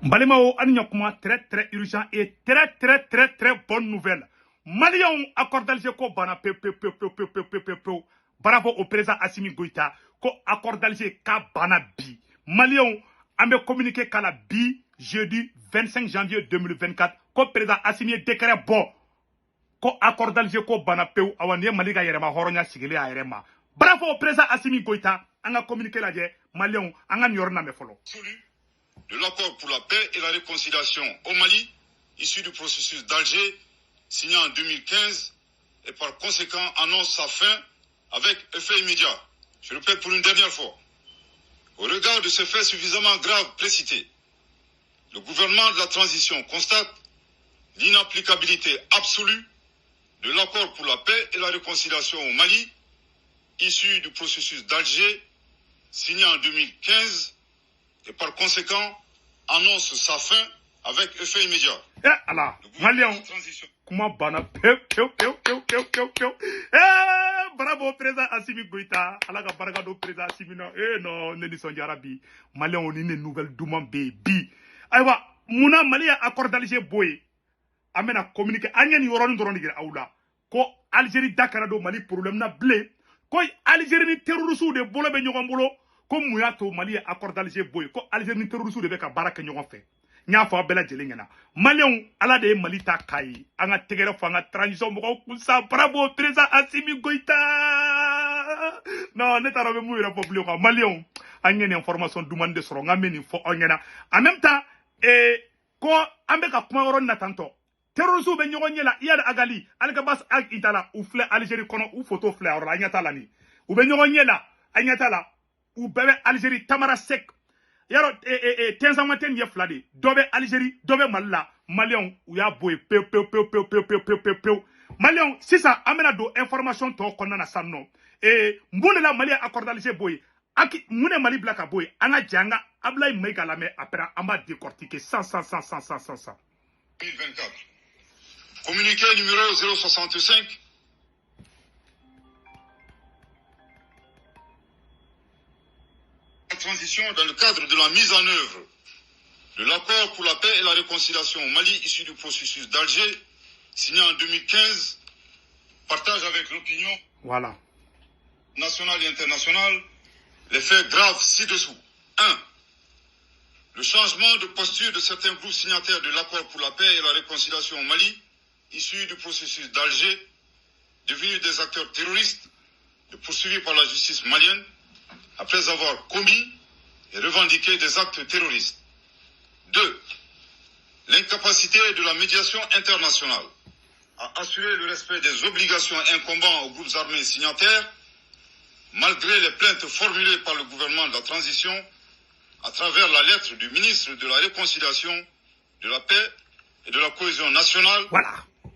Balimao Agnokuma, très urgent et très bonne nouvelle. Malion accorde d'Alger ko bana bravo au président Assimi Goïta ko accorde d'Alger ka bana bi. Malion ambe communiqué kala bi jeudi 25 janvier 2024 ko président Assimi décret bon ko accorde d'Alger ko bana peu awanye Maliga yerema horonya sigili a yerema. Bravo au président Assimi Goïta anga communiqué la je Malion anga nyorna me follow. De l'accord pour la paix et la réconciliation au Mali, issu du processus d'Alger, signé en 2015, et par conséquent annonce sa fin avec effet immédiat. Je répète pour une dernière fois. Au regard de ces faits suffisamment graves précités, le gouvernement de la transition constate l'inapplicabilité absolue de l'accord pour la paix et la réconciliation au Mali, issu du processus d'Alger, signé en 2015, et par conséquent annonce sa fin avec effet immédiat. Eh Allah, Malion, comment bana bravo président Assimi Goïta, Allah ka baraka do président Assimi no, non, ne son jarabi. Malion on une nouvelle douman baby. Aywa, muna Mali accord d'Alger boy. Amena communiquer anya ni yoron doron digir awla. Ko Algérie Dakar do Mali problème na blé. Ko Algérie ni terroriste de bolo be ñogon bolo. Comme Mouyato Mali accord d'Alger boy, ko Algérie ni terroriste de beka baraka ñogon fe. Nya fa bela jeli ngena. Malion ala de Mali ta kai. Anga tegere fa nga transition mo ko sa bravo président Assimi Goïta. Non, neta rabe mouira publio ka Malion. Anya ni information demande soro nga meni fo onyena. En même temps ko ambe ka kuma woron na tanto. Terrorisme be ñogon ñela iyad agali alga bas ag itala ou flé Algérie kono ou photo flé or la ñata la ni. Ou be ñogon ñela anyata la ou bébé Algérie Tamara Sek yaro tenzamaten ye flade dobe Algérie dobe Malla Malion ou ya boy peu Malion si ça amena do information to konna na sanno mbone la Mali accord d'Alger boy aki mune Mali blaka boy anga janga ablay mega la mais après amba décortiquer 100 2024 communiqué numéro 065 transition dans le cadre de la mise en œuvre de l'accord pour la paix et la réconciliation au Mali issu du processus d'Alger, signé en 2015, partage avec l'opinion nationale et internationale les faits graves ci-dessous. 1. Le changement de posture de certains groupes signataires de l'accord pour la paix et la réconciliation au Mali, issu du processus d'Alger, devenus des acteurs terroristes, poursuivis par la justice malienne, après avoir commis et revendiqué des actes terroristes. 2. L'incapacité de la médiation internationale à assurer le respect des obligations incombant aux groupes armés signataires, malgré les plaintes formulées par le gouvernement de la transition à travers la lettre du ministre de la Réconciliation, de la Paix et de la Cohésion nationale,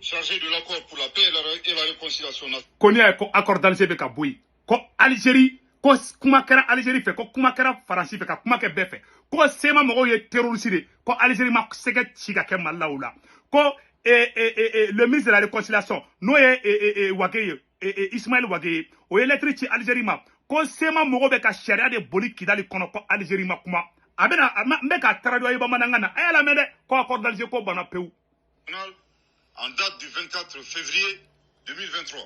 chargé de l'accord pour la paix et la réconciliation nationale. Koni ko accord d'Alger be ka boy ko Algérie ko kuma kera Algérie fait ko kuma kera France fait ka kuma ke be fait ko sema mo ye terroriste ko Algérie ma sega chiga ke malaula ko le ministre de la réconciliation no ye Wageye Ismaël Wageye o lettre ci Algérie ma ko sema mo be ka sharia de boli kidali kono ko Algérie ma kuma abena me ka traduire ba manangana ayala mede ko accord d'Alger ko bana peu en date du 24 février 2023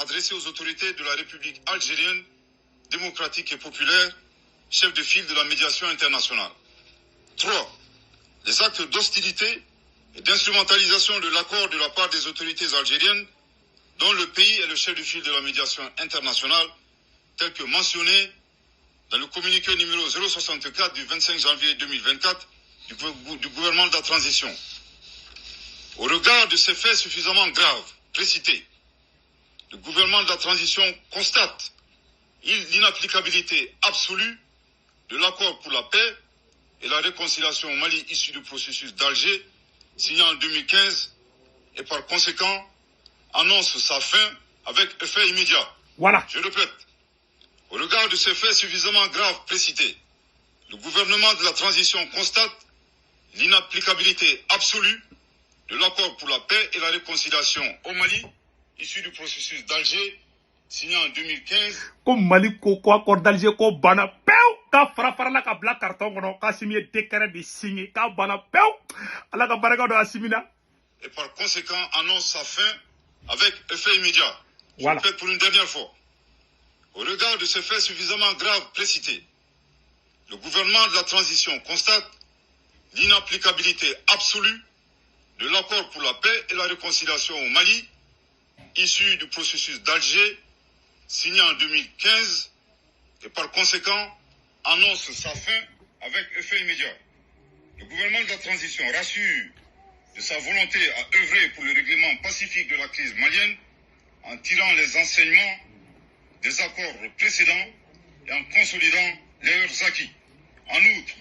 adressé aux autorités de la République algérienne démocratique et populaire, chef de file de la médiation internationale. 3. Les actes d'hostilité et d'instrumentalisation de l'accord de la part des autorités algériennes, dont le pays est le chef de file de la médiation internationale, tel que mentionné dans le communiqué numéro 064 du 25 janvier 2024 du gouvernement de la transition. Au regard de ces faits suffisamment graves, précités, le gouvernement de la transition constate l'inapplicabilité absolue de l'accord pour la paix et la réconciliation au Mali issu du processus d'Alger, signé en 2015, et par conséquent annonce sa fin avec effet immédiat. Je répète, au regard de ces faits suffisamment graves précités, le gouvernement de la transition constate l'inapplicabilité absolue de l'accord pour la paix et la réconciliation au Mali, issu du processus d'Alger, signé en 2015. Comme Mali ko accord d'Alger ko bana pew ka fara la ka bla carton kono ka Assimi décret de signé ka bana pew ala ka baraka do Assimina. Et par conséquent annonce sa fin avec effet immédiat. Voilà. Je répète pour une dernière fois. Au regard de ces faits suffisamment graves précités, le gouvernement de la transition constate l'inapplicabilité absolue de l'accord pour la paix et la réconciliation au Mali, issu du processus d'Alger, signé en 2015, et par conséquent annonce sa fin avec effet immédiat. Le gouvernement de la transition rassure de sa volonté à œuvrer pour le règlement pacifique de la crise malienne en tirant les enseignements des accords précédents et en consolidant leurs acquis. En outre,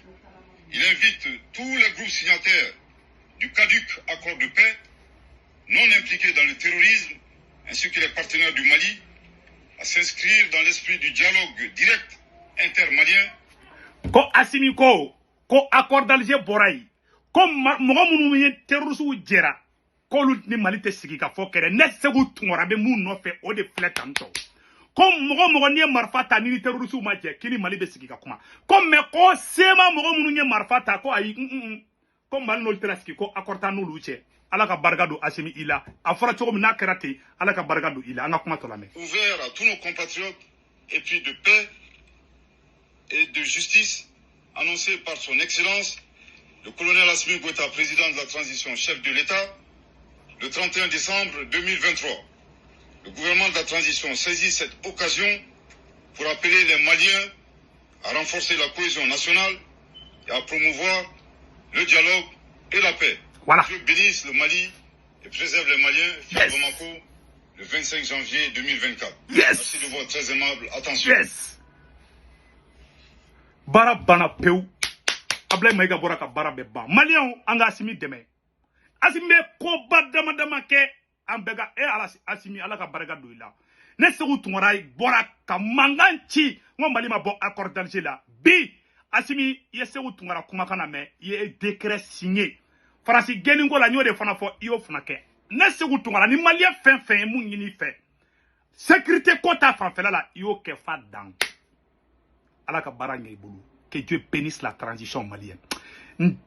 il invite tous les groupes signataires du caduc accord de paix non impliqués dans le terrorisme ainsi que les partenaires du Mali à s'inscrire dans l'esprit du dialogue direct intermalien. Ko Assimi ko accord d'Alger boray ko mogo munu ye terroristu jera ko lu ni Mali te sigi ka fo kere ne segu tungora be mun no fe o de fle tanto ko mogo ni marfa ta ni terroristu ma je kini Mali be sigi ka kuma ko me ko sema mogo munu ye marfa ta ko ayi ko Mali no teraski ko accord ta no luche ala ka barka do Assimi ila a fora chogo na kerate ala ka barka do ila anga kuma to la me ouvert à tous nos compatriotes et puis de paix et de justice annoncé par son excellence le colonel Assimi Goïta, président de la transition, chef de l'État, le 31 décembre 2023. Le gouvernement de la transition saisit cette occasion pour appeler les Maliens à renforcer la cohésion nationale et à promouvoir le dialogue et la paix. Voilà. Dieu bénisse le Mali et préserve les Maliens. Fier Bamako, le 25 janvier 2024. Yes. Merci de votre très aimable attention. Yes. Bara bana peu. Ablay Maïga Boraka Barabe Ba. Malion, anga Assimi deme. Assimi ko dama ke ambega ala Assimi alaka baraga douila. Ne segu tungorai boraka manganchi. Ngo Mali ma bo accord d'Alger la. Bi Assimi ye segu tungara kumakana me ye décret signé. Farasi geningo la nyode fana fo iyo funake. Ne segu tungara ni Malien fin mu nyini fe. Sécurité kota fanfela la iyo ke fa dang. Alaka baranga ibulu. Que Dieu bénisse la transition malienne.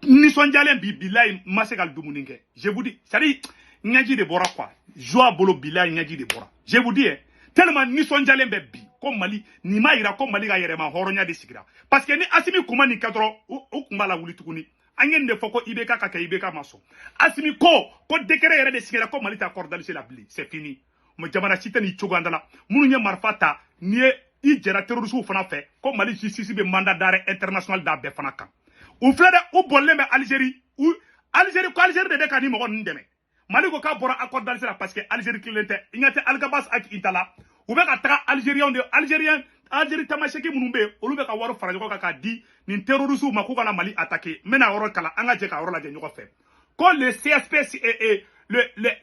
Nisonjalen bilaay masekal dumuninge. Je vous dis, ça dit, nyaji de bora quoi. Joa bolo bilaay nyaji de bora. Je vous dis, tellement nisonjalen be bi comme Mali, ni ma ira comme Mali ga yerema horonya de sigira. Parce que ni Assimi kuma ni kadro o kumbala wuli tukuni. Angen de foko ibeka kaka ibeka maso. Assimi ko décret yere de sigira comme Mali ta accord d'Alger la bli. C'est fini. Mo jamana chita ni chugandala. Munu nya marfata ni i jera terroristes fana fait comme Mali justice be mandat d'arrêt international da be fana kan ou flede ou bolle me Algérie ou Algérie ko Algérie de kani mo ndeme Mali ko ka bora accord d'Algérie parce que Algérie kilente ingate algabas ak intala ou be ka taka Algérie tamasheki munumbe olu be ka waro farajo ka di ni terroristes ma ko kana Mali attaquer mena woro kala anga je ka woro la je nyoko fait quand le CSP et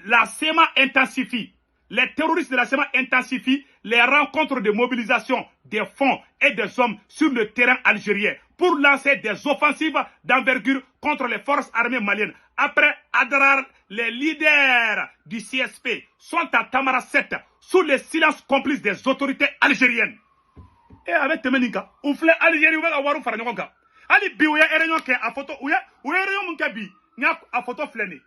la SEMA intensifie. Les terroristes de la SEMA intensifient les rencontres de mobilisation des fonds et des hommes sur le terrain algérien pour lancer des offensives d'envergure contre les forces armées maliennes. Après Adrar, les leaders du CSP sont à Tamara 7 sous le silence complice des autorités algériennes. Et avec Temeninka, on fait Algérie, on va avoir un faranyoka. Ali biouya erenyo ke a photo ouya erenyo munkabi nya a photo flene.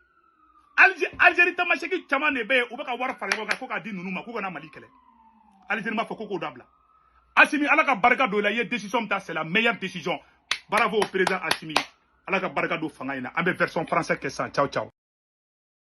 Algérie tamasheki chama ne be ubeka war fare ko ka di nunu ma ko na Mali kele. Algérie ma foko ko dabla. Assimi alaka barka do la ye décision ta c'est la meilleure décision. Bravo au président Assimi. Alaka barka do fanga ina ambe version française que ça. Ciao ciao.